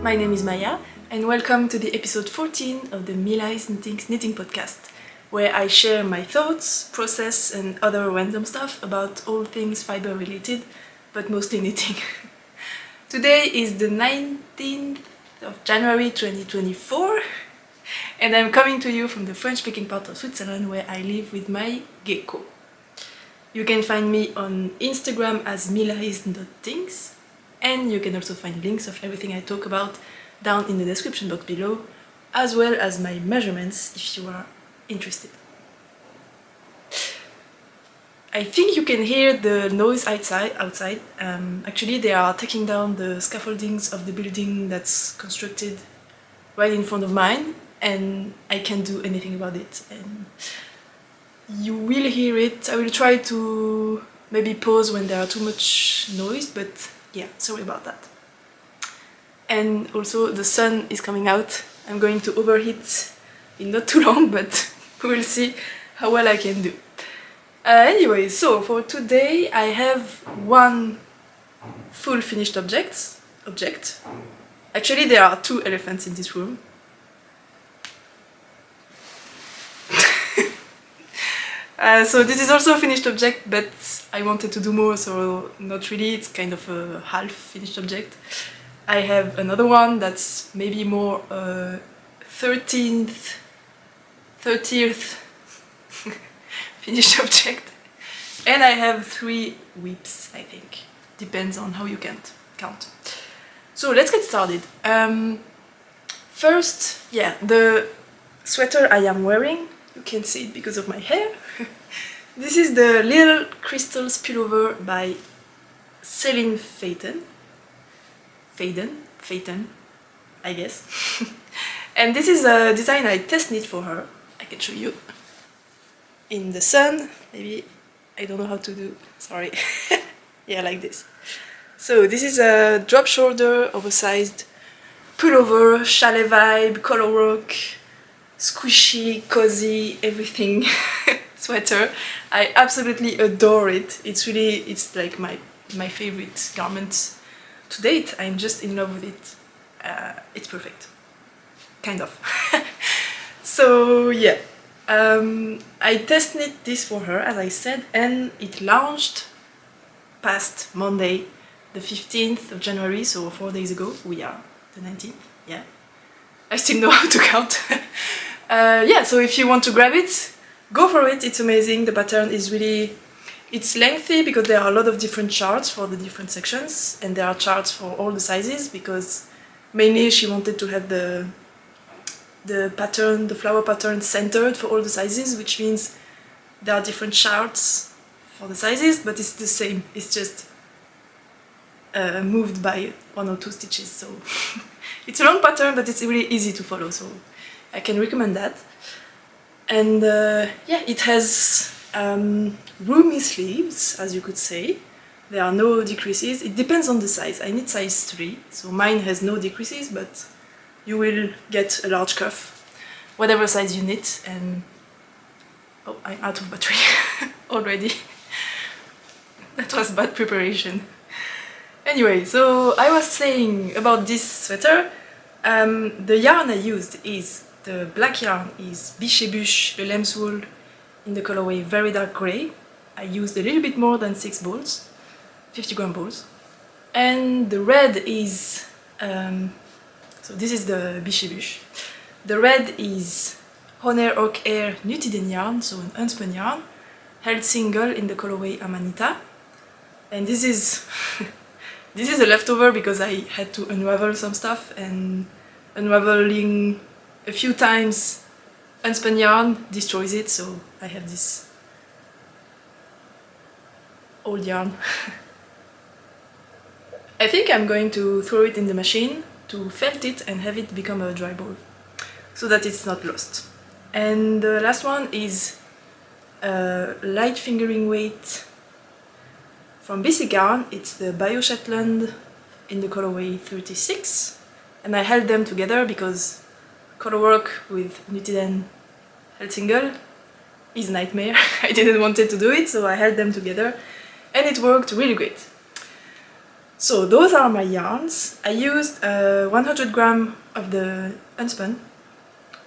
My name is Maya, and welcome to the episode 14 of the Mila's Knitting podcast, where I share my thoughts, process, and other random stuff about all things fiber related, but mostly knitting. Today is the 19th of January 2024, and I'm coming to you from the French-speaking part of Switzerland, where I live with my gecko. You can find me on Instagram as mila's.things, and you can also find links of everything I talk about down in the description box below, as well as my measurements if you are interested. I think you can hear the noise outside. Actually, they are taking down the scaffoldings of the building that's constructed right in front of mine, and I can't do anything about it. And you will hear it. I will try to maybe pause when there are too much noise, but yeah, sorry about that. And also the sun is coming out. I'm going to overheat in not too long, but we will see how well I can do. Anyway, so for today I have one full finished object. Actually, there are two elephants in this room. So this is also a finished object, but I wanted to do more, so not really, it's kind of a half finished object. I have another one that's maybe more 30th finished object. And I have 3 whips, I think. Depends on how you count. So let's get started. First, yeah, the sweater I am wearing, you can see it because of my hair. This is the Little Crystal Spillover by Celine Phaeton, I guess. And this is a design I test knit for her. I can show you. In the sun, maybe, I don't know how to do, sorry. Yeah, like this. So this is a drop shoulder, oversized pullover, chalet vibe, color work, squishy, cozy, everything sweater. I absolutely adore it. It's like my favorite garment to date. I'm just in love with it. It's perfect. Kind of. So yeah. I test knit this for her, as I said, and it launched past Monday, the 15th of January, so 4 days ago. We are the 19th, yeah. I still know how to count. Yeah, so if you want to grab it, go for it, it's amazing. The pattern is it's lengthy because there are a lot of different charts for the different sections, and there are charts for all the sizes because mainly she wanted to have the pattern, the flower pattern centered for all the sizes, which means there are different charts for the sizes, but it's the same, it's just moved by 1 or 2 stitches, so it's a long pattern, but it's really easy to follow, so I can recommend that. And yeah, it has roomy sleeves, as you could say. There are no decreases. It depends on the size. I knit size 3, so mine has no decreases, but you will get a large cuff, whatever size you knit. And oh, I'm out of battery already. That was bad preparation. Anyway, so I was saying about this sweater, the yarn I used is, the black yarn is Biche Buche Le Lamb's Wool in the colorway Very Dark Grey. I used a little bit more than 6 balls, 50 gram balls. And the red is, so this is the Biche Buche. The red is Honor Oak Air Knitted yarn, so an unspun yarn, held single in the colorway Amanita. And this is this is a leftover because I had to unravel some stuff, and unraveling a few times unspun yarn destroys it, so I have this old yarn. I think I'm going to throw it in the machine to felt it and have it become a dry ball, so that it's not lost. And the last one is light fingering weight from Basic Yarn. It's the Brioche in the colorway 36, and I held them together because color work with knitted and held single is a nightmare. I didn't want to do it, so I held them together, and it worked really great. So those are my yarns. I used 100 gram of the unspun,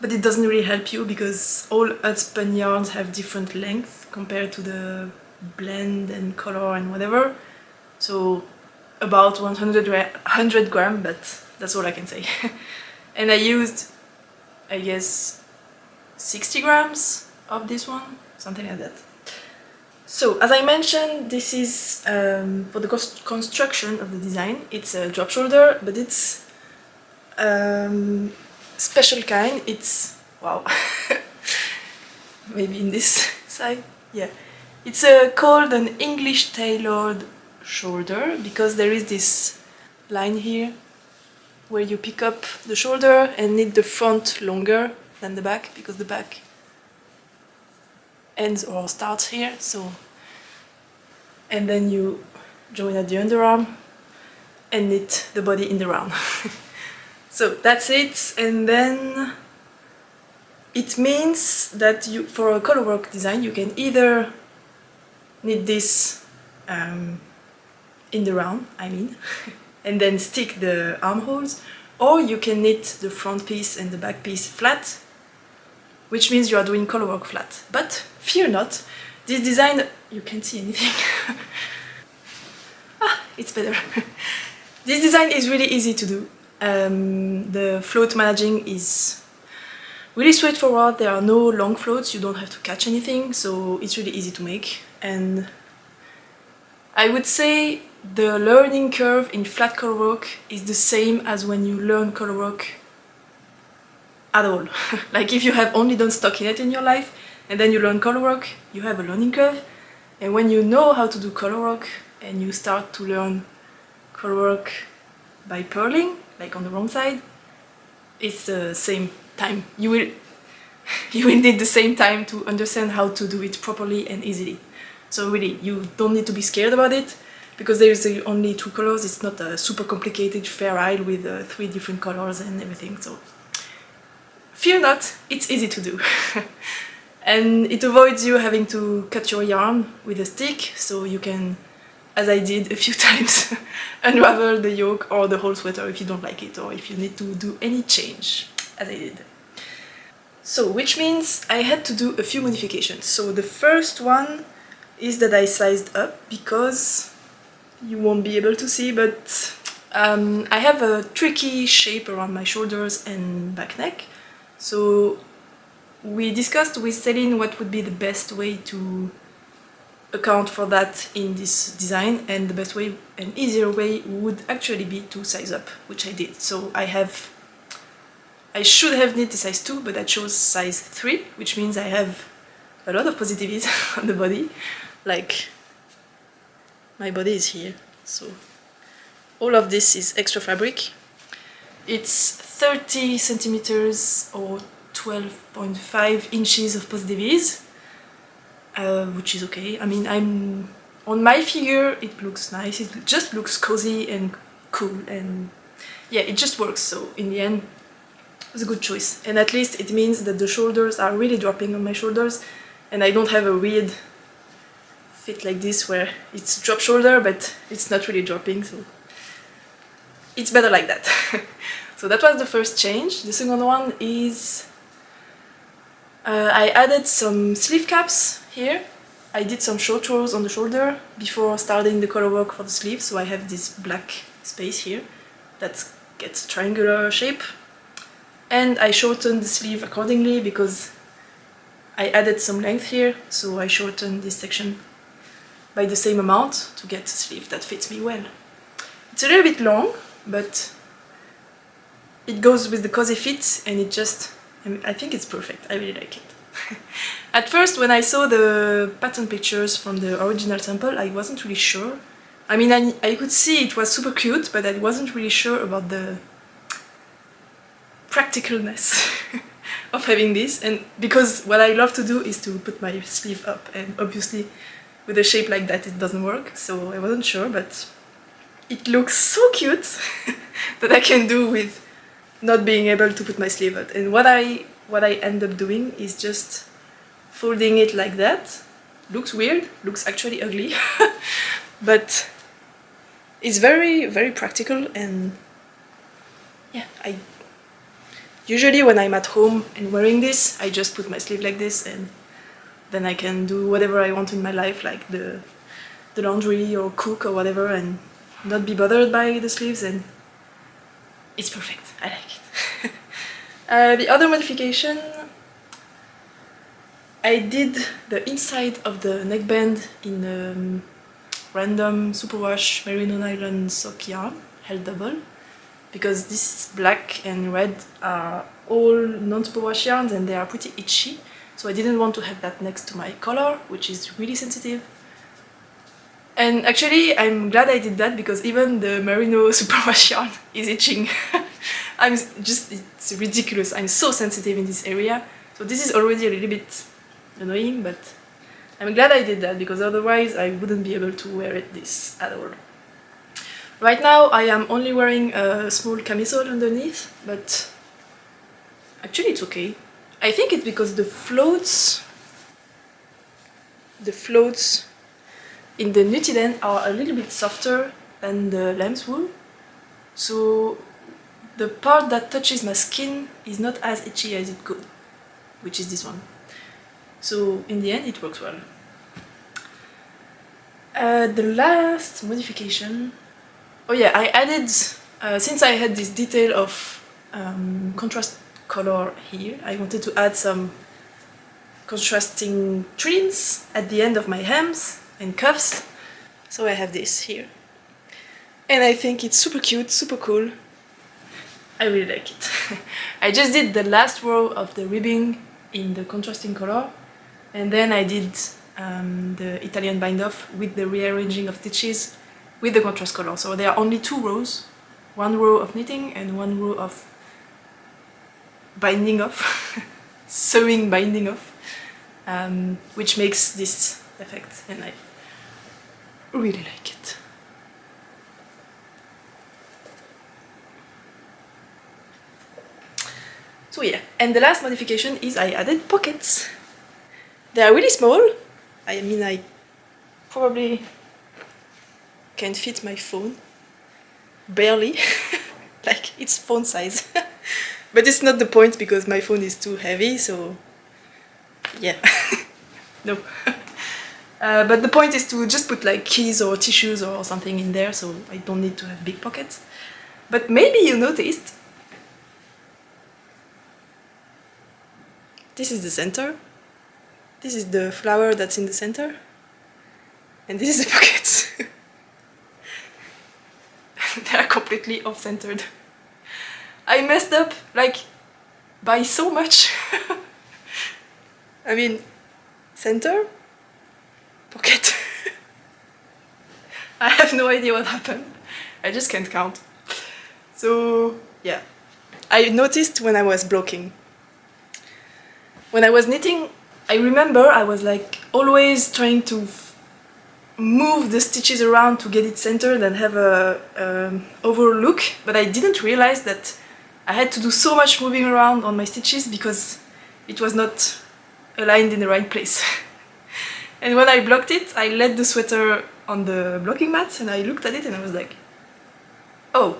but it doesn't really help you because all unspun yarns have different length compared to the blend and color and whatever. So about 100 gram, but that's all I can say. And I used, I guess, 60 grams of this one, something like that. So, as I mentioned, this is for the construction of the design. It's a drop shoulder, but it's special kind. It's, wow, maybe in this side, yeah. It's called an English tailored shoulder because there is this line here where you pick up the shoulder and knit the front longer than the back because the back ends or starts here, so, and then you join at the underarm and knit the body in the round. So that's it, and then it means that you, for a colorwork design, you can either knit this in the round, I mean, and then stick the armholes, or you can knit the front piece and the back piece flat, which means you are doing colorwork flat. But fear not, this design, you can't see anything. Ah, it's better. This design is really easy to do. The float managing is really straightforward. There are no long floats, you don't have to catch anything, so it's really easy to make. And I would say the learning curve in flat colorwork is the same as when you learn colorwork at all. Like if you have only done stockinette in your life and then you learn colorwork, you have a learning curve. And when you know how to do colorwork and you start to learn colorwork by purling, like on the wrong side, it's the same time. You will need the same time to understand how to do it properly and easily. So really, you don't need to be scared about it because there is only 2 colors. It's not a super complicated fair isle with 3 different colors and everything. So fear not, it's easy to do. And it avoids you having to cut your yarn with a stick, so you can, as I did a few times, unravel the yoke or the whole sweater if you don't like it or if you need to do any change, as I did. So, which means I had to do a few modifications. So the first one is that I sized up because you won't be able to see, but I have a tricky shape around my shoulders and back neck. So we discussed with Céline what would be the best way to account for that in this design, and the best way and easier way would actually be to size up, which I did. So I should have knit a size 2, but I chose size 3, which means I have a lot of positives on the body. Like, my body is here, so all of this is extra fabric. It's 30 centimeters or 12.5 inches of positives, which is okay. I mean, on my figure it looks nice, it just looks cozy and cool, and yeah, it just works. So in the end, it was a good choice. And at least it means that the shoulders are really dropping on my shoulders, and I don't have a weird fit like this where it's drop shoulder but it's not really dropping, so it's better like that. So that was the first change. The second one is I added some sleeve caps here. I did some short rows on the shoulder before starting the color work for the sleeve, so I have this black space here that gets a triangular shape. And I shortened the sleeve accordingly because I added some length here, so I shortened this section by the same amount to get a sleeve that fits me well. It's a little bit long, but it goes with the cozy fit, and it just, I think it's perfect. I really like it. At first, when I saw the pattern pictures from the original sample, I wasn't really sure. I mean, I could see it was super cute, but I wasn't really sure about the practicalness of having this. And because what I love to do is to put my sleeve up, and obviously with a shape like that it doesn't work, so I wasn't sure, but it looks so cute that I can do with not being able to put my sleeve up. And what I end up doing is just folding it like that. Looks weird, looks actually ugly, but It's very, very practical, and yeah, usually when I'm at home and wearing this, I just put my sleeve like this, and then I can do whatever I want in my life, like the laundry or cook or whatever, and not be bothered by the sleeves, and it's perfect. I like it. The other modification, I did the inside of the neckband in random superwash merino nylon sock yarn, held double, because this black and red are all non-superwash yarns and they are pretty itchy, so I didn't want to have that next to my collar, which is really sensitive. And actually, I'm glad I did that, because even the merino superwash yarn is itching. It's ridiculous. I'm so sensitive in this area, so this is already a little bit annoying, but I'm glad I did that, because otherwise I wouldn't be able to wear this at all. Right now I am only wearing a small camisole underneath, but actually it's okay. I think it's because the floats in the knitted end are a little bit softer than the lamb's wool, so the part that touches my skin is not as itchy as it could, which is this one. So in the end it works well. The last modification, oh yeah, I added, since I had this detail of contrast color here, I wanted to add some contrasting trims at the end of my hems and cuffs, so I have this here. And I think it's super cute, super cool. I really like it. I just did the last row of the ribbing in the contrasting color, and then I did the Italian bind off with the rearranging of stitches with the contrast color. So there are only 2 rows, 1 row of knitting and 1 row of binding off, sewing binding off, which makes this effect, and I really like it. So yeah, and the last modification is I added pockets. They are really small. I mean, I probably can fit my phone, barely, like it's phone size. But it's not the point, because my phone is too heavy, so yeah, no. But the point is to just put like keys or tissues or something in there, so I don't need to have big pockets. But maybe you noticed, this is the center, this is the flower that's in the center, and this is the pockets. They are completely off-centered. I messed up, like, by so much. I mean, center, pocket. I have no idea what happened. I just can't count. So, yeah. I noticed when I was blocking. When I was knitting, I remember I was like always trying to move the stitches around to get it centered and have a overall look, but I didn't realize that I had to do so much moving around on my stitches because it was not aligned in the right place. And when I blocked it, I laid the sweater on the blocking mat and I looked at it and I was like, oh,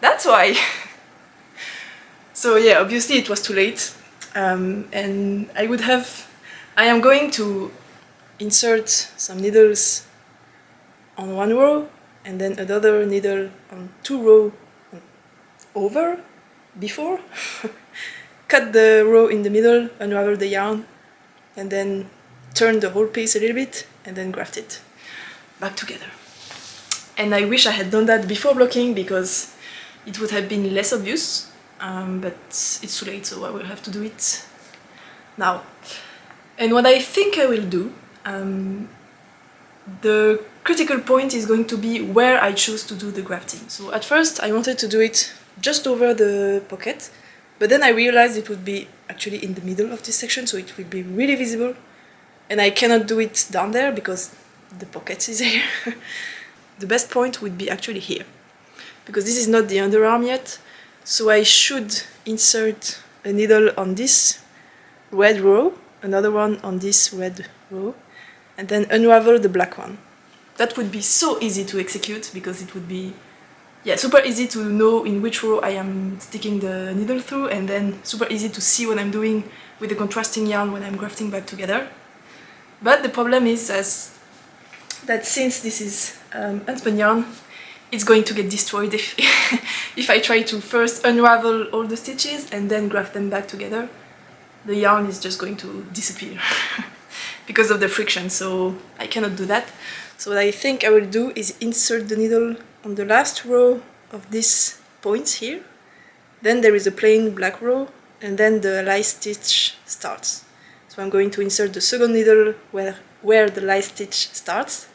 that's why. So yeah, obviously it was too late, and I am going to insert some needles on 1 row and then another needle on 2 rows over before, cut the row in the middle, unravel the yarn, and then turn the whole piece a little bit and then graft it back together. And I wish I had done that before blocking because it would have been less obvious, but it's too late, so I will have to do it now. And what I think I will do, the critical point is going to be where I choose to do the grafting. So at first I wanted to do it just over the pocket, but then I realized it would be actually in the middle of this section, so it will be really visible, and I cannot do it down there because the pocket is here. The best point would be actually here, because this is not the underarm yet, so I should insert a needle on this red row, another one on this red row, and then unravel the black one. that would be so easy to execute, because it would be, yeah, super easy to know in which row I am sticking the needle through, and then super easy to see what I'm doing with the contrasting yarn when I'm grafting back together. But the problem is that since this is unspun yarn, it's going to get destroyed if I try to first unravel all the stitches and then graft them back together. The yarn is just going to disappear because of the friction, so I cannot do that. So what I think I will do is insert the needle on the last row of these points here. Then there is a plain black row, and then the light stitch starts. So I'm going to insert the second needle where the light stitch starts,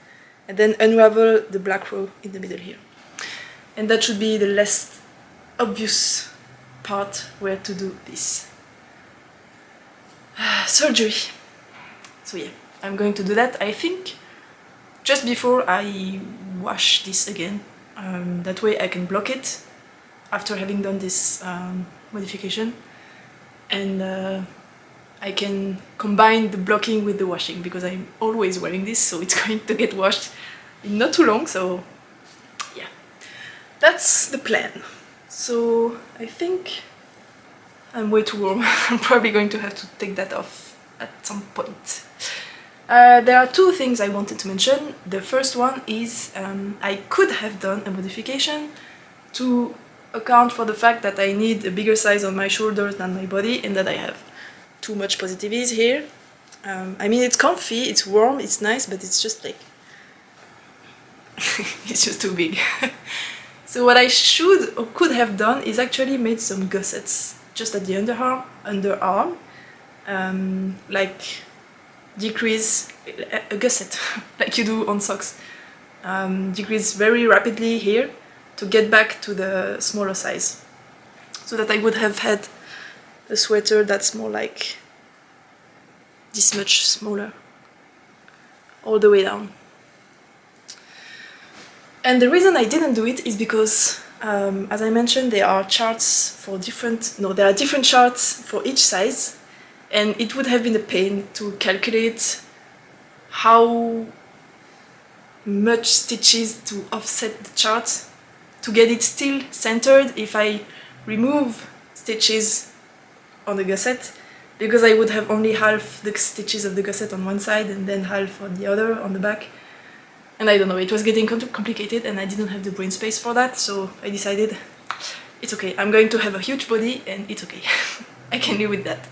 and then unravel the black row in the middle here. And that should be the less obvious part where to do this. Surgery. So yeah, I'm going to do that, I think, just before I wash this again. That way I can block it after having done this modification. And I can combine the blocking with the washing, because I'm always wearing this, so it's going to get washed in not too long, so yeah. That's the plan. So I think I'm way too warm. I'm probably going to have to take that off at some point. There are two things I wanted to mention. The first one is I could have done a modification to account for the fact that I need a bigger size on my shoulders than my body, and that I have too much positives here. I mean, it's comfy, it's warm, it's nice, but it's just like it's just too big. So what I should or could have done is actually made some gussets just at the underarm, like decrease a gusset like you do on socks. Decrease very rapidly here to get back to the smaller size, so that I would have had a sweater that's more like this much smaller all the way down. And the reason I didn't do it is because, as I mentioned, there are charts for there are different charts for each size, and it would have been a pain to calculate how much stitches to offset the chart to get it still centered if I remove stitches on the gusset, because I would have only half the stitches of the gusset on one side and then half on the other on the back. And I don't know, it was getting complicated and I didn't have the brain space for that, so I decided it's okay, I'm going to have a huge body and it's okay. I can live with that.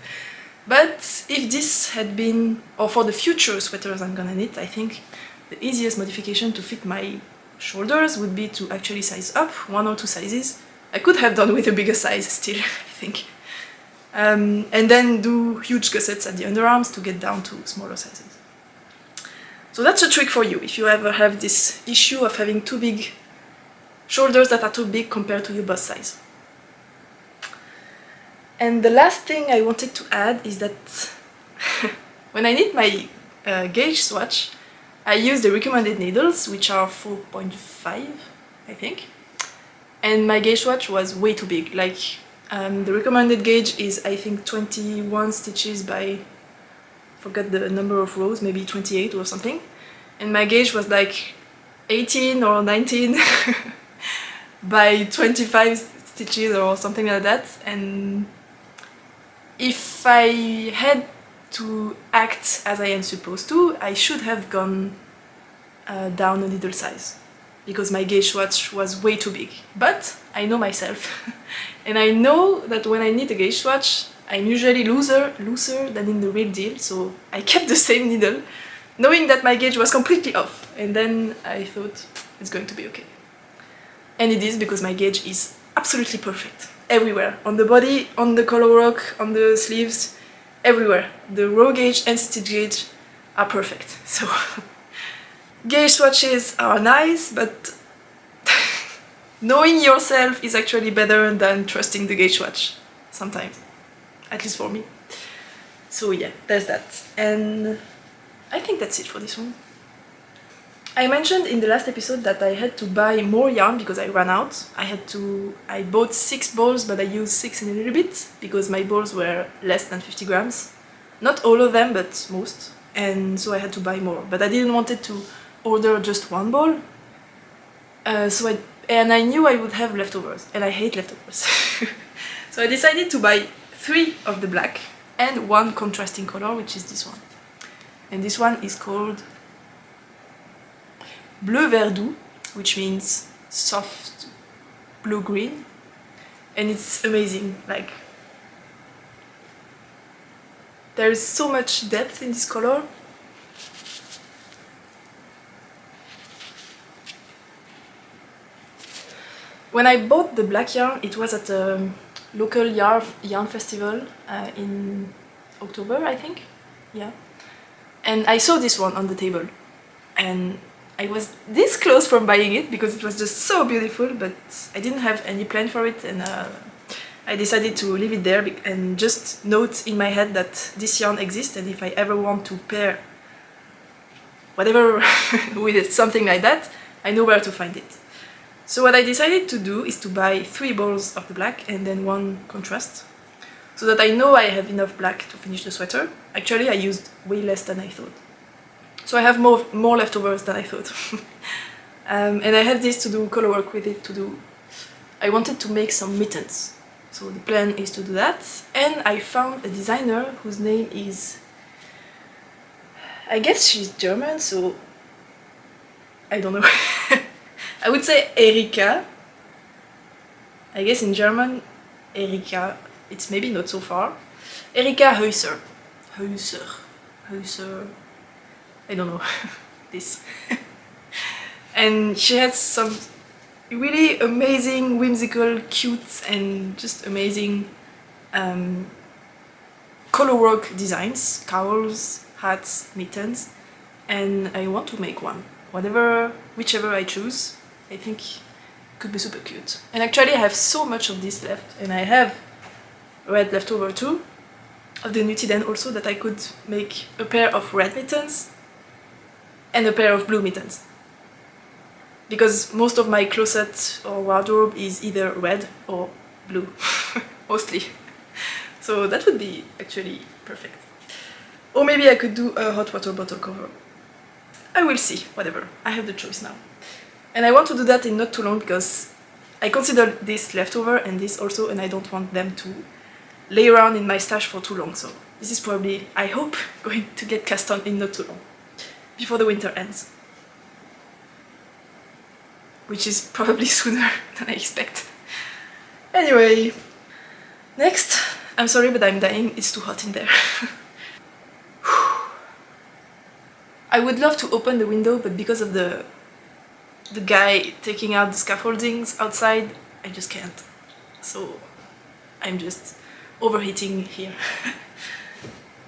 But if this had been, or for the future sweaters I'm gonna knit, I think the easiest modification to fit my shoulders would be to actually size up 1 or 2 sizes. I could have done with a bigger size still, I think. And then do huge gussets at the underarms to get down to smaller sizes. So that's a trick for you if you ever have this issue of having too big shoulders that are too big compared to your bust size. And the last thing I wanted to add is that when I knit my gauge swatch, I use the recommended needles, which are 4.5, I think. And my gauge swatch was way too big. Like, the recommended gauge is, I think, 21 stitches by, forgot the number of rows, maybe 28 or something. And my gauge was like 18 or 19 by 25 stitches or something like that. And if I had to act as I am supposed to, I should have gone down a needle size, because my gauge swatch was way too big. But I know myself, and I know that when I knit a gauge swatch, I'm usually looser than in the real deal, so I kept the same needle, knowing that my gauge was completely off, and then I thought it's going to be okay. And it is, because my gauge is absolutely perfect, everywhere, on the body, on the collar rock, on the sleeves, everywhere. The row gauge and stitch gauge are perfect, so gauge swatches are nice, but knowing yourself is actually better than trusting the gauge swatch, sometimes. At least for me. So yeah, there's that. And I think that's it for this one. I mentioned in the last episode that I had to buy more yarn because I ran out. I bought 6 balls, but I used 6 and a little bit because my balls were less than 50 grams. Not all of them, but most. And so I had to buy more. But I didn't want it to order just one ball. And I knew I would have leftovers, and I hate leftovers. So I decided to buy 3 of the black and 1 contrasting color, which is this one. And this one is called Bleu Verdou, which means soft blue-green. And it's amazing, like, there is so much depth in this color. When I bought the black yarn, it was at a local yarn festival in October, I think. Yeah. And I saw this one on the table. And I was this close from buying it because it was just so beautiful, but I didn't have any plan for it, and I decided to leave it there and just note in my head that this yarn exists, and if I ever want to pair whatever with something like that, I know where to find it. So what I decided to do is to buy 3 balls of the black and then 1 contrast, so that I know I have enough black to finish the sweater. Actually, I used way less than I thought. So I have more leftovers than I thought. And I have this to do color work with it. I wanted to make some mittens. So the plan is to do that. And I found a designer whose name is, I guess she's German, so I don't know. I would say Erika. I guess in German, Erika, it's maybe not so far. Erika Heuser. I don't know, this. And she has some really amazing, whimsical, cute, and just amazing color work designs, cowls, hats, mittens, and I want to make one. Whichever I choose, I think could be super cute. And actually I have so much of this left, and I have red leftover too, of the knitted end also, that I could make a pair of red mittens and a pair of blue mittens. Because most of my closet or wardrobe is either red or blue, mostly. So that would be actually perfect. Or maybe I could do a hot water bottle cover. I will see, whatever, I have the choice now. And I want to do that in not too long because I consider this leftover and this also, and I don't want them to lay around in my stash for too long. So this is probably, I hope, going to get cast on in not too long, before the winter ends. Which is probably sooner than I expect. Anyway, next, I'm sorry but I'm dying, it's too hot in there. I would love to open the window, but because of the guy taking out the scaffoldings outside, I just can't. So I'm just overheating here.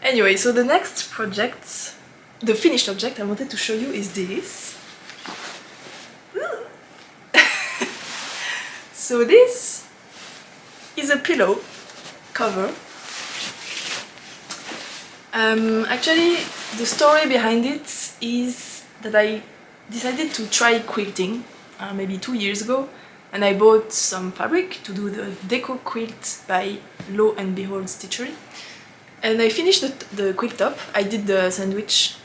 Anyway, so the next project, the finished object I wanted to show you is this. So this is a pillow cover. Actually, the story behind it is that I decided to try quilting maybe 2 years ago, and I bought some fabric to do the deco quilt by Lo and Behold Stitchery. And I finished the quilt top. I did the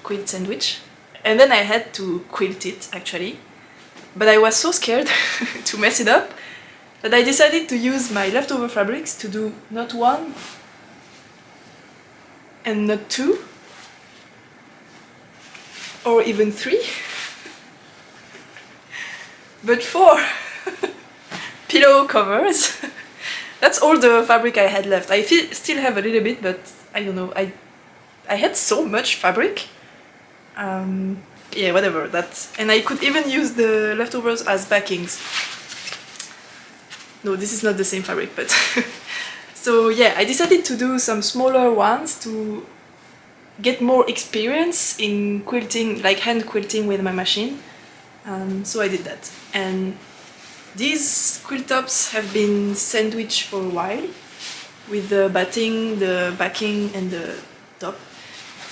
quilt sandwich, and then I had to quilt it actually. But I was so scared to mess it up that I decided to use my leftover fabrics to do not 1 and not 2 or even 3 but 4 pillow covers. That's all the fabric I had left. I still have a little bit, but I don't know, I had so much fabric. Yeah, whatever, and I could even use the leftovers as backings. No, this is not the same fabric, but so yeah, I decided to do some smaller ones to get more experience in quilting, like hand quilting with my machine. So I did that. And these quilt tops have been sandwiched for a while with the batting, the backing and the top.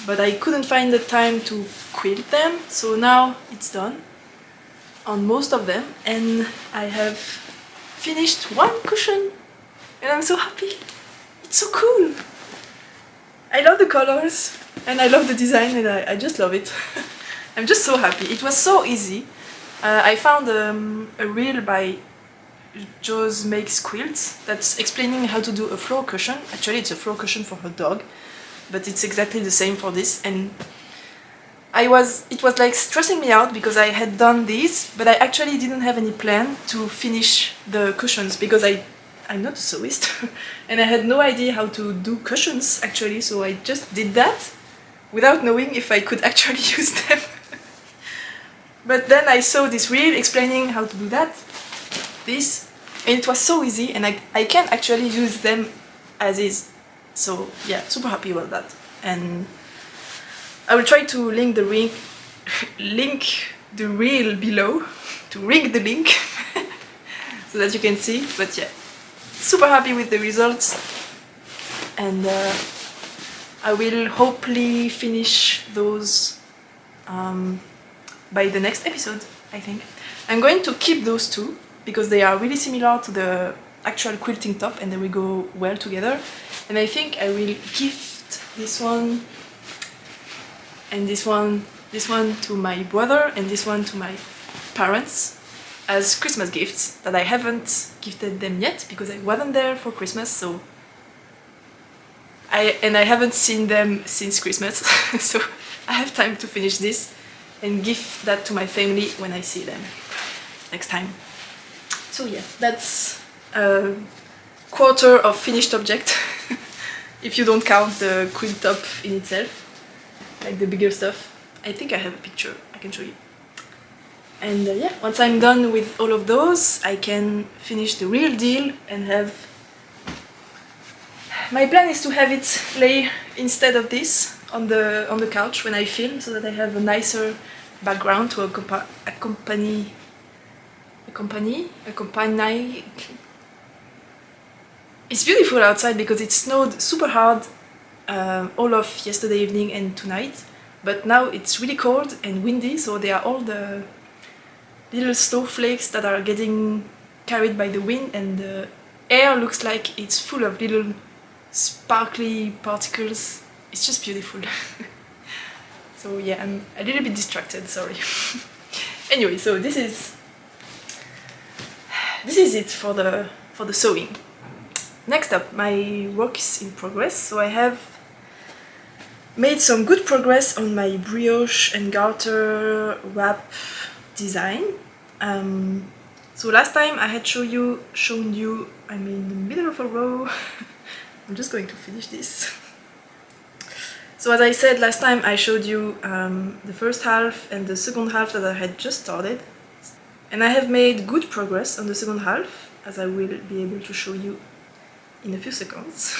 But I couldn't find the time to quilt them, so now it's done on most of them, and I have finished 1 cushion and I'm so happy. It's so cool. I love the colors and I love the design, and I just love it. I'm just so happy. It was so easy. I found a reel by Joe's Makes Quilts that's explaining how to do a floor cushion. Actually, it's a floor cushion for her dog, but it's exactly the same for this. And it was like stressing me out because I had done this, but I actually didn't have any plan to finish the cushions because I'm not a sewist and I had no idea how to do cushions actually, so I just did that without knowing if I could actually use them. But then I saw this reel explaining how to do that, and it was so easy, and I can actually use them as is. So yeah, super happy about that. And I will try to link the reel below, to link the link, so that you can see. But yeah, super happy with the results, and I will hopefully finish those by the next episode, I think. I'm going to keep those two because they are really similar to the actual quilting top and they will go well together. And I think I will gift this one and this one to my brother and this one to my parents as Christmas gifts that I haven't gifted them yet because I wasn't there for Christmas, so I haven't seen them since Christmas, so I have time to finish this and give that to my family when I see them next time. So yeah, that's a quarter of finished object, if you don't count the quilt top in itself, like the bigger stuff. I think I have a picture I can show you. And yeah, once I'm done with all of those, I can finish the real deal and have... My plan is to have it lay instead of this on the couch when I film, so that I have a nicer background to accompany. It's beautiful outside because it snowed super hard all of yesterday evening and tonight, but now it's really cold and windy, so there are all the little snowflakes that are getting carried by the wind, and the air looks like it's full of little sparkly particles. It's just beautiful. So yeah, I'm a little bit distracted, sorry. Anyway, so this is it for the sewing. Next up, my work is in progress. So I have made some good progress on my brioche and garter wrap design. So last time I had shown you I'm in the middle of a row. I'm just going to finish this. So as I said last time, I showed you the first half and the second half that I had just started. And I have made good progress on the second half, as I will be able to show you in a few seconds.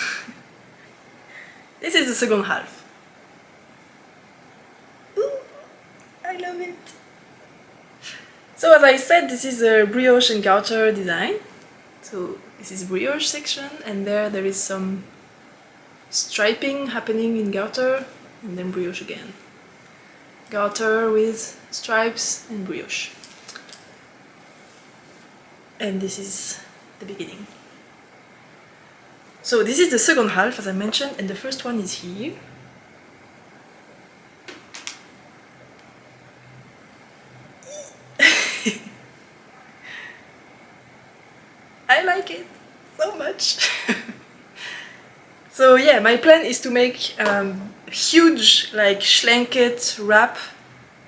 This is the second half. Ooh, I love it! So as I said, this is a brioche and garter design. So this is brioche section, and there is some striping happening in garter, and then brioche again. Garter with stripes and brioche. And this is the beginning. So this is the second half, as I mentioned, and the first one is here. I like it so much. So yeah, my plan is to make a huge, like, schlanket wrap.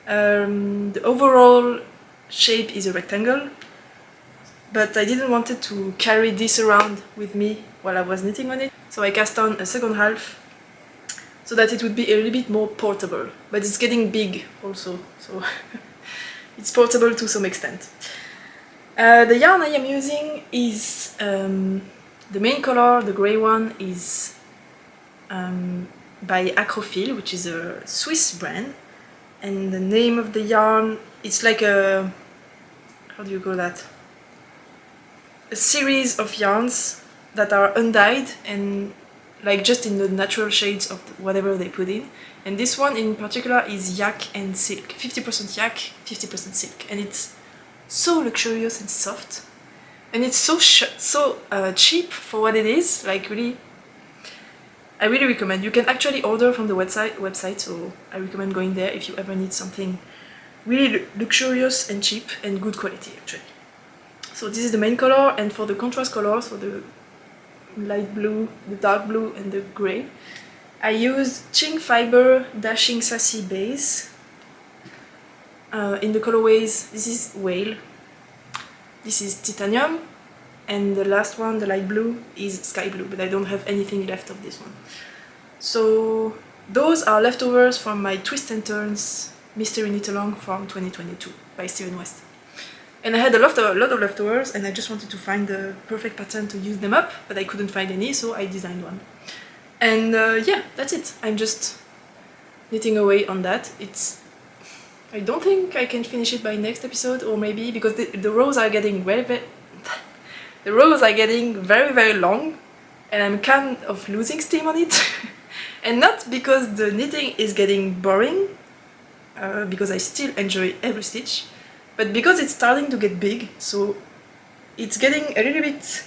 The overall shape is a rectangle, but I didn't want to carry this around with me while I was knitting on it. So I cast on a second half so that it would be a little bit more portable. But it's getting big also, so it's portable to some extent. The yarn I am using is the main color, the grey one, is by Acrophil, which is a Swiss brand. And the name of the yarn, it's like a, how do you call that? A series of yarns that are undyed and like just in the natural shades of whatever they put in. And this one in particular is yak and silk, 50% yak, 50% silk, and it's so luxurious and soft, and it's so cheap for what it is. Like, really, I really recommend. You can actually order from the website, so I recommend going there if you ever need something really luxurious and cheap and good quality actually. So this is the main color, and for the contrast colors, for the light blue, the dark blue and the grey, I used Ching Fiber Dashing Sassy Base in the colorways. This is Whale, this is Titanium, and the last one, the light blue, is Sky Blue, but I don't have anything left of this one. So those are leftovers from my Twist and Turns Mystery Knit Along from 2022 by Steven West. And I had a lot of leftovers, and I just wanted to find the perfect pattern to use them up, but I couldn't find any, so I designed one. And yeah, that's it. I'm just knitting away on that. I don't think I can finish it by next episode, or maybe because the rows are getting the rows are getting very long, and I'm kind of losing steam on it. And not because the knitting is getting boring, because I still enjoy every stitch, but because it's starting to get big, so it's getting a little bit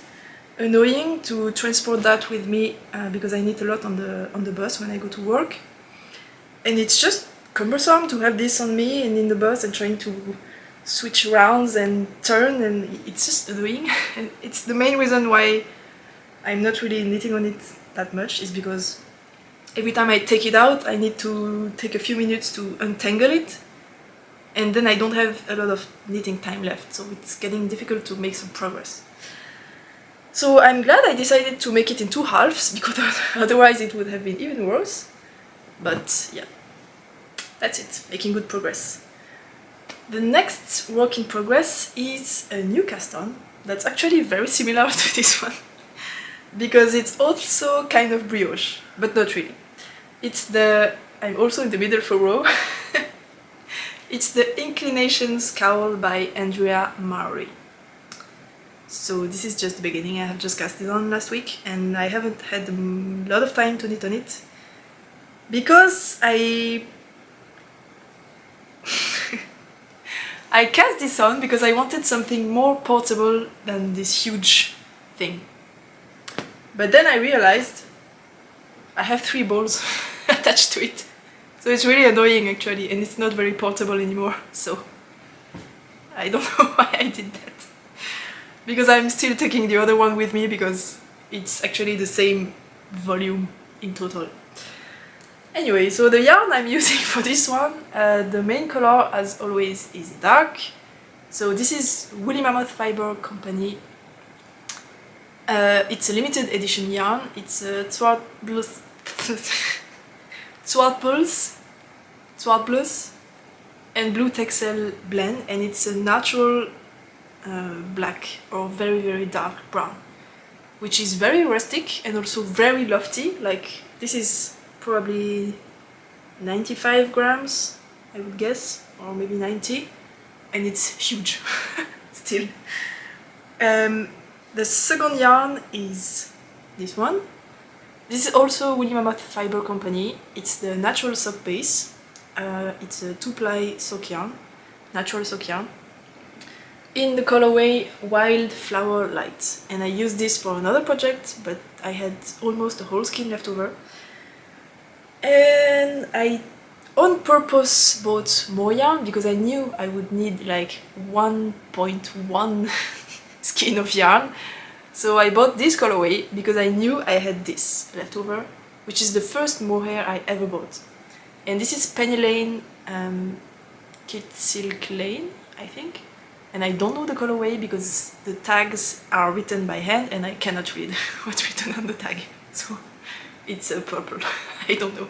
annoying to transport that with me, because I knit a lot on the bus when I go to work, and it's just cumbersome to have this on me and in the bus and trying to switch rounds and turn, and it's just annoying. And it's the main reason why I'm not really knitting on it that much, is because every time I take it out I need to take a few minutes to untangle it, and then I don't have a lot of knitting time left, so it's getting difficult to make some progress. So I'm glad I decided to make it in 2 halves, because otherwise it would have been even worse. But yeah, that's it, making good progress. The next work in progress is a new cast-on that's actually very similar to this one, because it's also kind of brioche, but not really. I'm also in the middle of a row. It's the Inclinations cowl by Andrea Maury. So this is just the beginning. I have just cast it on last week, and I haven't had a lot of time to knit on it, because I cast this on because I wanted something more portable than this huge thing. But then I realized I have 3 balls attached to it. So it's really annoying actually, and it's not very portable anymore, so I don't know why I did that. Because I'm still taking the other one with me, because it's actually the same volume in total. Anyway, so the yarn I'm using for this one, the main color as always is dark. So this is Woolly Mammoth Fiber Company. It's a limited edition yarn. It's a Swartpulse and Blue Texel blend, and it's a natural black or very dark brown, which is very rustic and also very lofty. Like, this is probably 95 grams, I would guess, or maybe 90, and it's huge still. The second yarn is this one. This is also Woolly Mammoth Fiber Company. It's the Natural Sock Base. It's a 2-ply sock yarn, natural sock yarn, in the colorway Wildflower Light. And I used this for another project, but I had almost a whole skein left over. And I on purpose bought more yarn, because I knew I would need like 1.1 skein of yarn. So I bought this colorway because I knew I had this left over, which is the first mohair I ever bought. And this is Penny Lane Kit Silk Lane, I think. And I don't know the colorway because the tags are written by hand and I cannot read what's written on the tag. So it's a purple, I don't know.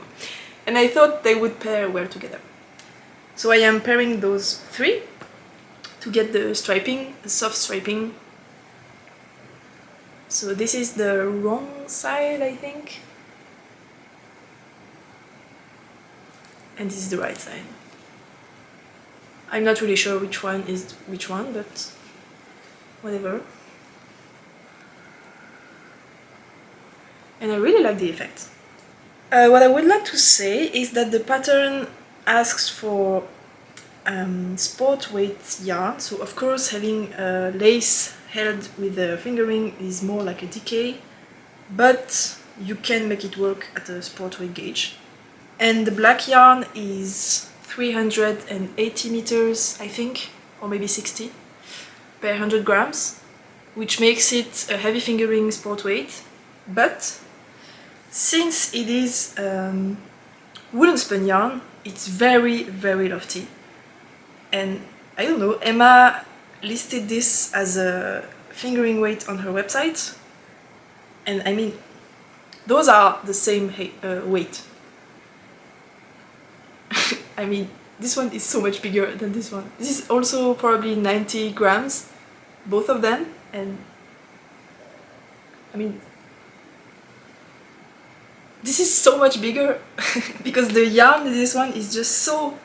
And I thought they would pair well together. So I am pairing those 3 to get the striping, the soft striping. So this is the wrong side, I think. And this is the right side. I'm not really sure which one is which one, but whatever. And I really like the effect. What I would like to say is that the pattern asks for sport weight yarn, so of course having a lace held with the fingering is more like a decay, but you can make it work at a sport weight gauge. And the black yarn is 380 meters, I think, or maybe 60 per 100 grams, which makes it a heavy fingering sport weight. But since it is woolen spun yarn, it's very, very lofty. And I don't know, Emma listed this as a fingering weight on her website. And I mean, those are the same weight. I mean, this one is so much bigger than this one. This is also probably 90 grams, both of them. And I mean, this is so much bigger because the yarn in this one is just so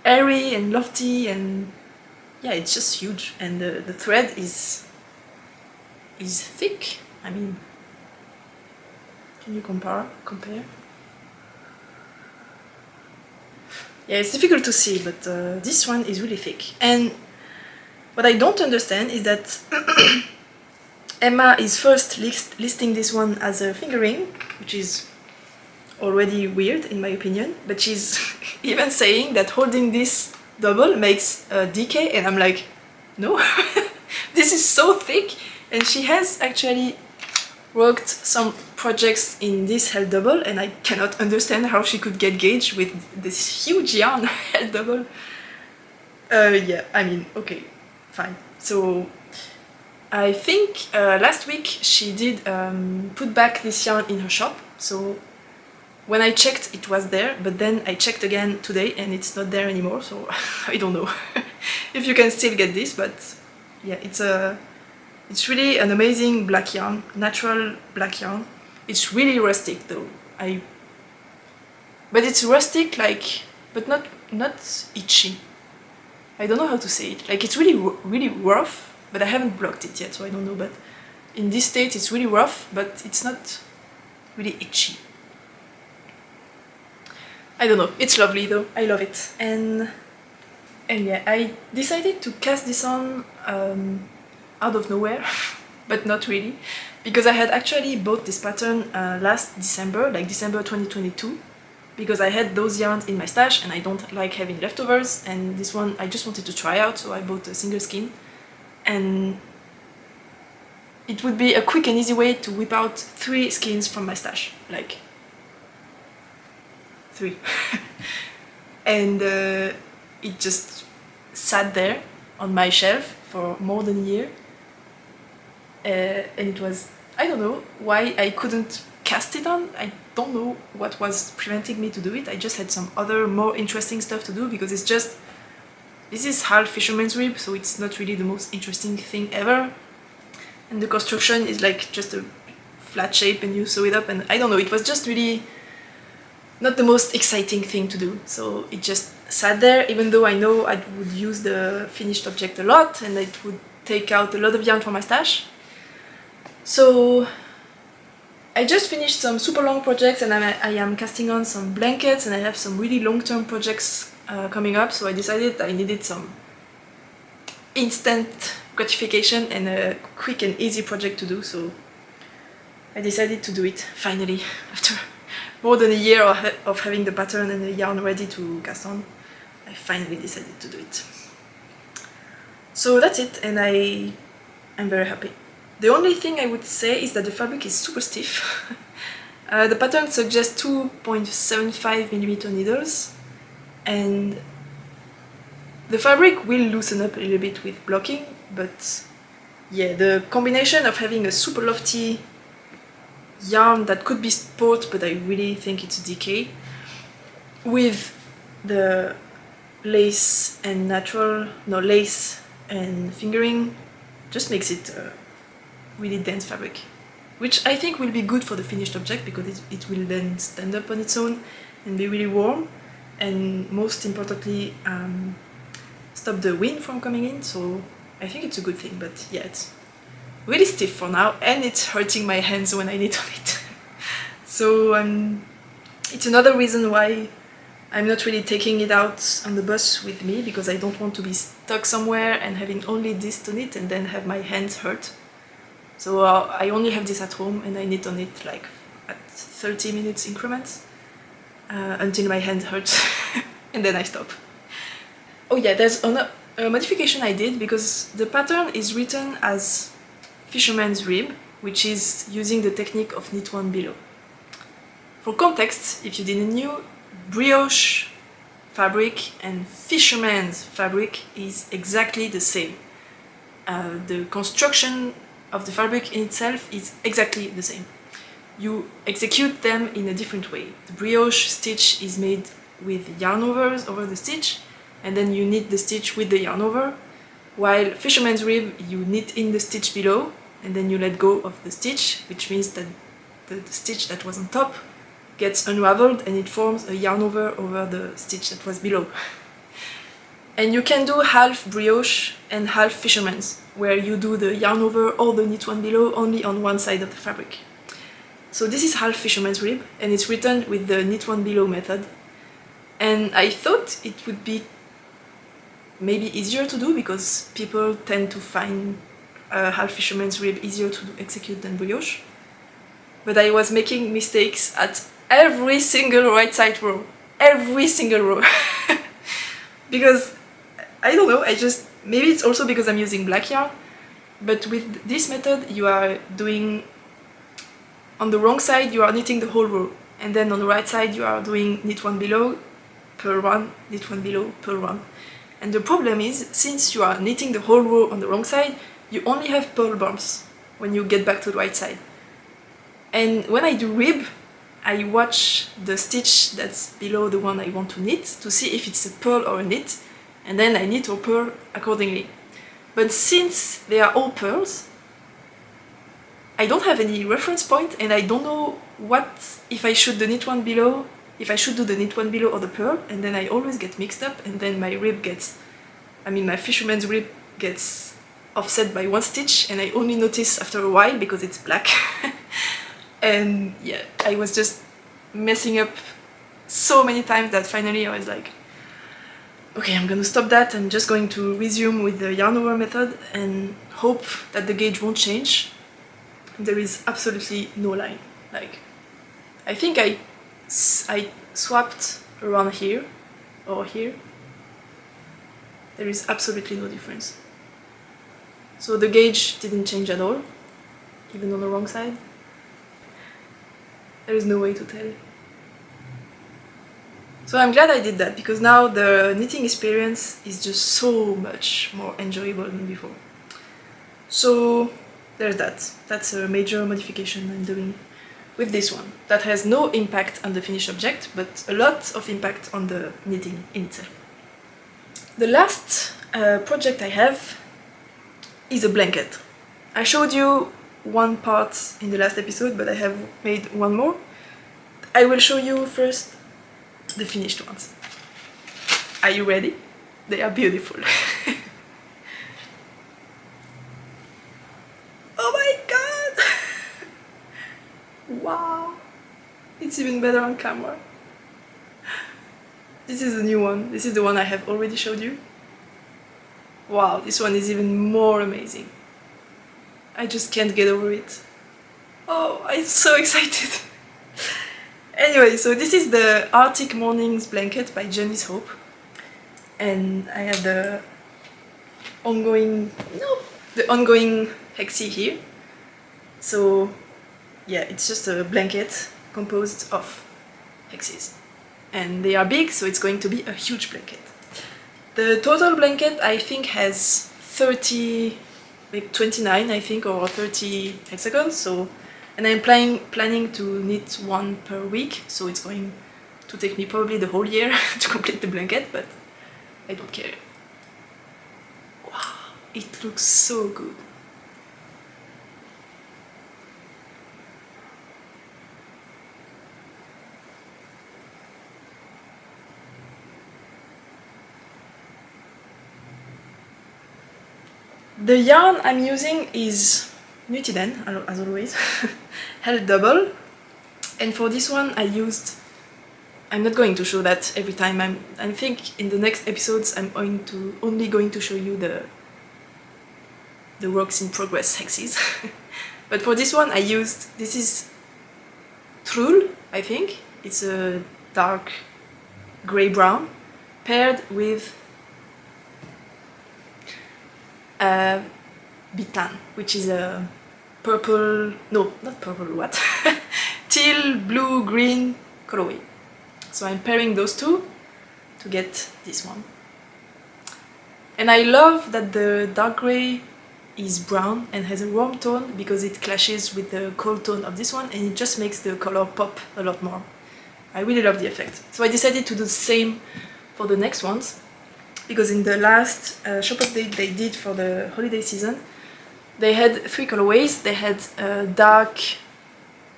airy and lofty, and yeah, it's just huge. And the thread is thick. I mean, can you compare? Yeah, it's difficult to see, but this one is really thick. And what I don't understand is that Emma is first listing this one as a fingering, which is already weird in my opinion, but she's even saying that holding this double makes a decay, and I'm like, no, this is so thick. And she has actually worked some projects in this held double, and I cannot understand how she could get gauge with this huge yarn held double. Yeah, I mean, okay, fine. So I think last week she did put back this yarn in her shop, so when I checked it was there, but then I checked again today and it's not there anymore, so I don't know if you can still get this, but yeah, it's really an amazing black yarn, natural black yarn. It's really rustic though. But it's rustic, like, but not itchy. I don't know how to say it. Like, it's really rough, but I haven't blocked it yet, so I don't know. But in this state, it's really rough, but it's not really itchy. I don't know. It's lovely though. I love it. And yeah, I decided to cast this on out of nowhere, but not really, because I had actually bought this pattern last December, like December 2022, because I had those yarns in my stash and I don't like having leftovers, and this one I just wanted to try out, so I bought a single skein, and it would be a quick and easy way to whip out 3 skeins from my stash, like 3. And it just sat there on my shelf for more than a year. And it was, I don't know why I couldn't cast it on. I don't know what was preventing me to do it. I just had some other more interesting stuff to do, because it's just, this is half fisherman's rib, so it's not really the most interesting thing ever. And the construction is like just a flat shape and you sew it up, and I don't know, it was just really not the most exciting thing to do. So it just sat there, even though I know I would use the finished object a lot and it would take out a lot of yarn from my stash. So I just finished some super long projects, and I am casting on some blankets, and I have some really long-term projects coming up, so I decided I needed some instant gratification and a quick and easy project to do, so I decided to do it finally after more than a year of having the pattern and the yarn ready to cast on. I finally decided to do it. So that's it, and I'm very happy. The only thing I would say is that the fabric is super stiff. The pattern suggests 2.75mm needles, and the fabric will loosen up a little bit with blocking, but yeah, the combination of having a super lofty yarn that could be sport, but I really think it's a decay, with the lace and lace and fingering, just makes it really dense fabric, which I think will be good for the finished object, because it will then stand up on its own and be really warm, and most importantly stop the wind from coming in, so I think it's a good thing. But yeah, it's really stiff for now, and it's hurting my hands when I knit on it. So it's another reason why I'm not really taking it out on the bus with me, because I don't want to be stuck somewhere and having only this to knit and then have my hands hurt. So I only have this at home, and I knit on it like at 30 minutes increments until my hand hurts and then I stop. Oh yeah, there's a modification I did because the pattern is written as fisherman's rib, which is using the technique of knit one below. For context, if you didn't know, brioche fabric and fisherman's fabric is exactly the same. The construction of the fabric in itself is exactly the same. You execute them in a different way. The brioche stitch is made with yarn overs over the stitch, and then you knit the stitch with the yarn over, while fisherman's rib you knit in the stitch below, and then you let go of the stitch, which means that the stitch that was on top gets unraveled and it forms a yarn over the stitch that was below. And you can do half brioche and half fisherman's, where you do the yarn over or the knit one below only on one side of the fabric. So this is half fisherman's rib, and it's written with the knit one below method. And I thought it would be maybe easier to do because people tend to find half fisherman's rib easier to execute than brioche. But I was making mistakes at every single right side row. Every single row. Because, I don't know, maybe it's also because I'm using black yarn, but with this method you are doing, on the wrong side you are knitting the whole row, and then on the right side you are doing knit one below, purl one, knit one below, purl one. And the problem is, since you are knitting the whole row on the wrong side, you only have purl bumps when you get back to the right side. And when I do rib, I watch the stitch that's below the one I want to knit to see if it's a purl or a knit, and then I knit or purl accordingly. But since they are all purls, I don't have any reference point, and I don't know if I should do the knit one below, if I should do the knit one below or the purl, and then I always get mixed up, and then my fisherman's rib gets offset by one stitch, and I only notice after a while because it's black. And yeah, I was just messing up so many times that finally I was like, okay, I'm gonna stop that, I'm just going to resume with the yarn over method and hope that the gauge won't change. There is absolutely no line. Like, I think I swapped around here or here. There is absolutely no difference. So the gauge didn't change at all, even on the wrong side. There is no way to tell. So I'm glad I did that, because now the knitting experience is just so much more enjoyable than before. So there's that. That's a major modification I'm doing with this one. That has no impact on the finished object, but a lot of impact on the knitting in itself. The last project I have is a blanket. I showed you one part in the last episode, but I have made one more. I will show you first the finished ones. Are you ready? They are beautiful. Oh my god! Wow! It's even better on camera. This is a new one. This is the one I have already showed you. Wow, this one is even more amazing. I just can't get over it. Oh, I'm so excited. Anyway, so this is the Arctic Mornings blanket by Janice Hope. And I have the ongoing hexie here. So yeah, it's just a blanket composed of hexies. And they are big, so it's going to be a huge blanket. The total blanket, I think, has 30, like 29, I think, or 30 hexagons. So, and I'm planning to knit one per week, so it's going to take me probably the whole year to complete the blanket, but I don't care. Wow, it looks so good. The yarn I'm using is Nutiden, as always, held double, and for this one I used, I'm not going to show that every time, I think in the next episodes I'm only going to show you the works in progress hexies. But for this one I used, this is Trull, I think, it's a dark grey-brown, paired with bitan, which is a purple, no, not purple, what? Teal, blue, green colorway. So I'm pairing those two to get this one. And I love that the dark grey is brown and has a warm tone because it clashes with the cold tone of this one, and it just makes the color pop a lot more. I really love the effect. So I decided to do the same for the next ones, because in the last shop update they did for the holiday season, they had 3 colorways. They had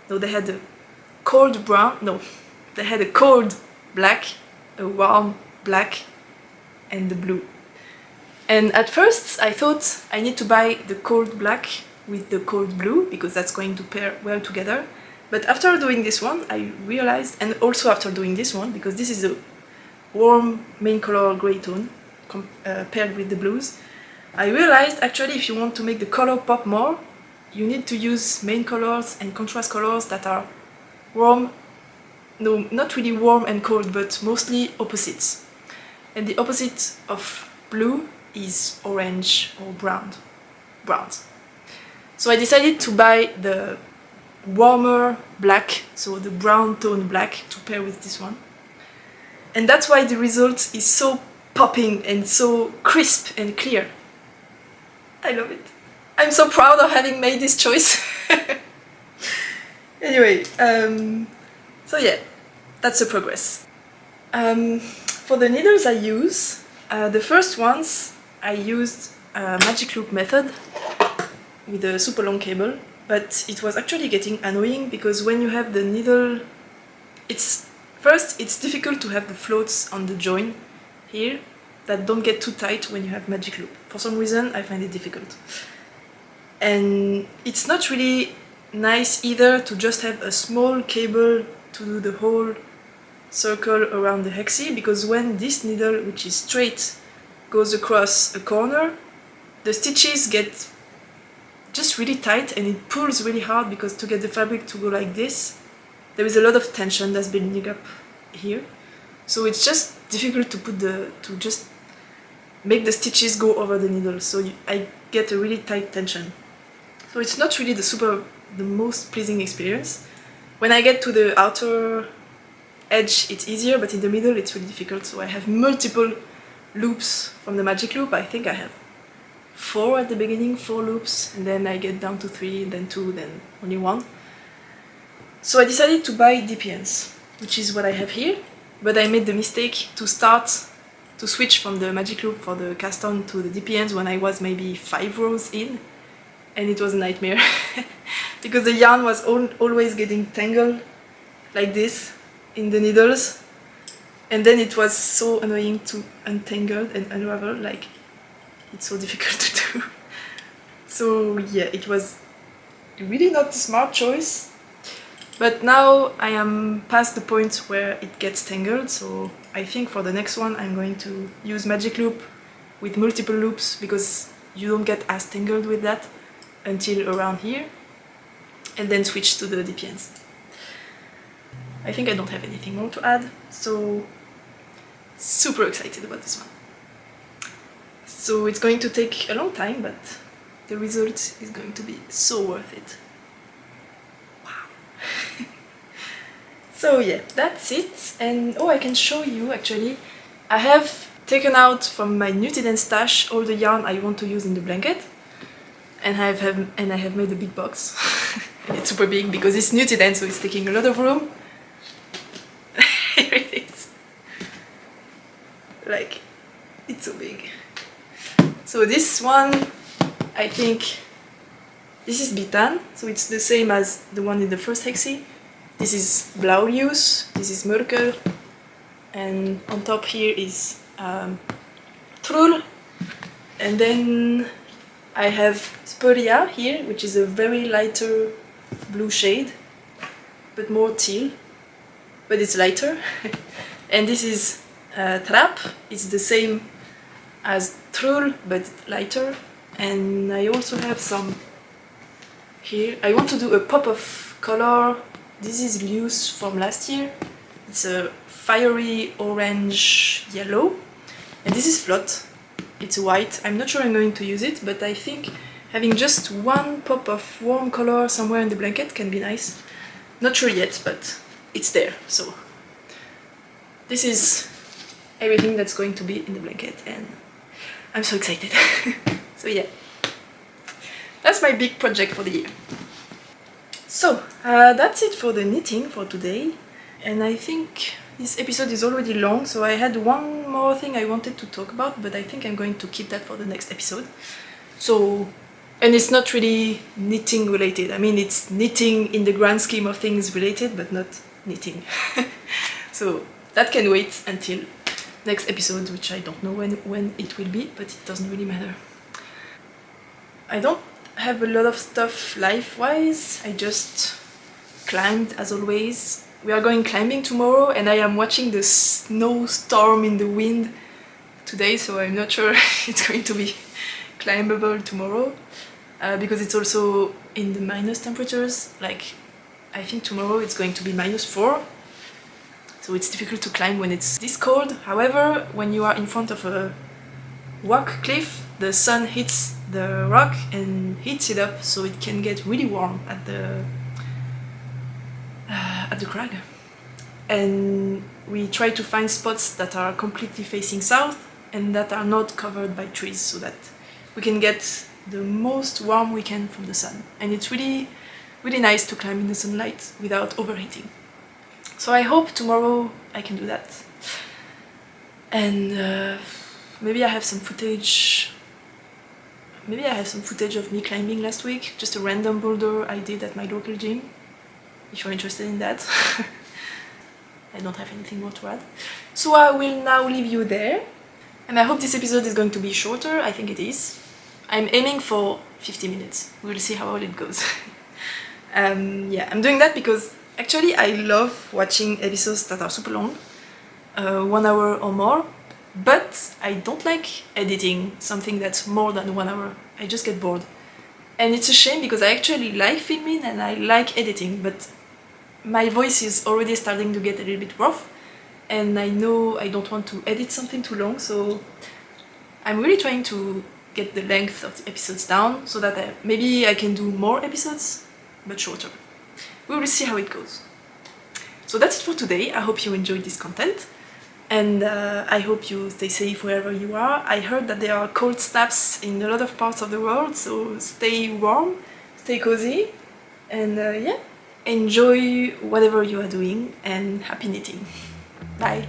they had a cold brown, no, they had a cold black, a warm black, and the blue. And at first I thought I need to buy the cold black with the cold blue because that's going to pair well together. But after doing this one I realized, and also after doing this one, because this is a warm main color grey tone paired with the blues, I realized actually if you want to make the color pop more, you need to use main colors and contrast colors that are warm, no, not really warm and cold, but mostly opposites. And the opposite of blue is orange or browns. So I decided to buy the warmer black, so the brown tone black, to pair with this one. And that's why the result is so popping and so crisp and clear. I love it. I'm so proud of having made this choice. Anyway, so yeah, that's the progress. For the needles I use, the first ones I used a magic loop method with a super long cable, but it was actually getting annoying because when you have the needle, it's difficult to have the floats on the join here that don't get too tight when you have magic loop. For some reason I find it difficult. And it's not really nice either to just have a small cable to do the whole circle around the hexie, because when this needle, which is straight, goes across a corner, the stitches get just really tight and it pulls really hard, because to get the fabric to go like this, there is a lot of tension that's building up here. So it's just difficult to just make the stitches go over the needle, so I get a really tight tension. So it's not really the most pleasing experience. When I get to the outer edge it's easier, but in the middle it's really difficult. So I have multiple loops from the magic loop. I think I have 4 at the beginning, 4 loops, and then I get down to 3, then 2, then only 1. So I decided to buy DPNs, which is what I have here, but I made the mistake to switch from the magic loop for the cast-on to the DPNs when I was maybe 5 rows in, and it was a nightmare because the yarn was always getting tangled like this in the needles, and then it was so annoying to untangle and unravel. Like, it's so difficult to do. So yeah, it was really not a smart choice, but now I am past the point where it gets tangled, so I think for the next one I'm going to use magic loop with multiple loops, because you don't get as tangled with that until around here, and then switch to the DPNs. I think I don't have anything more to add, so super excited about this one. So it's going to take a long time, but the result is going to be so worth it. Wow. So yeah, that's it. And oh, I can show you actually, I have taken out from my knitted and stash all the yarn I want to use in the blanket, and I have made a big box. And it's super big because it's knitted and so it's taking a lot of room. Here it is. Like, it's so big. So this one, I think, this is bitan, so it's the same as the one in the first hexie. This is blauwlius, this is murkel, and on top here is trull. And then I have sporia here, which is a very lighter blue shade, but more teal, but it's lighter. And this is trap, it's the same as trull, but lighter. And I also have some here. I want to do a pop of color. This is loose from last year. It's a fiery orange yellow, and this is flot. It's white. I'm not sure I'm going to use it, but I think having just one pop of warm color somewhere in the blanket can be nice. Not sure yet, but it's there. So this is everything that's going to be in the blanket, and I'm so excited. So yeah, that's my big project for the year. So that's it for the knitting for today, and I think this episode is already long, so I had one more thing I wanted to talk about, but I think I'm going to keep that for the next episode. So, and it's not really knitting related. I mean, it's knitting in the grand scheme of things related, but not knitting. So that can wait until next episode, which I don't know when it will be, but it doesn't really matter. I don't have a lot of stuff life-wise. I just climbed as always. We are going climbing tomorrow, and I am watching the snowstorm in the wind today, so I'm not sure it's going to be climbable tomorrow, because it's also in the minus temperatures. Like, I think tomorrow it's going to be -4, so it's difficult to climb when it's this cold. However, when you are in front of a rock cliff, the sun hits the rock and heats it up, so it can get really warm at the crag. And we try to find spots that are completely facing south and that are not covered by trees, so that we can get the most warm we can from the sun. And it's really, really nice to climb in the sunlight without overheating. So I hope tomorrow I can do that. And maybe I have some footage. Maybe I have some footage of me climbing last week, just a random boulder I did at my local gym, if you're interested in that. I don't have anything more to add. So I will now leave you there, and I hope this episode is going to be shorter. I think it is. I'm aiming for 50 minutes. We'll see how well it goes. Yeah, I'm doing that because actually I love watching episodes that are super long, 1 hour or more, but I don't like editing something that's more than 1 hour. I just get bored. And it's a shame because I actually like filming and I like editing, but my voice is already starting to get a little bit rough, and I know I don't want to edit something too long, so I'm really trying to get the length of the episodes down so that maybe I can do more episodes, but shorter. We will see how it goes. So that's it for today. I hope you enjoyed this content, and I hope you stay safe wherever you are. I heard that there are cold snaps in a lot of parts of the world, so stay warm, stay cozy, and yeah, enjoy whatever you are doing, and happy knitting. Bye!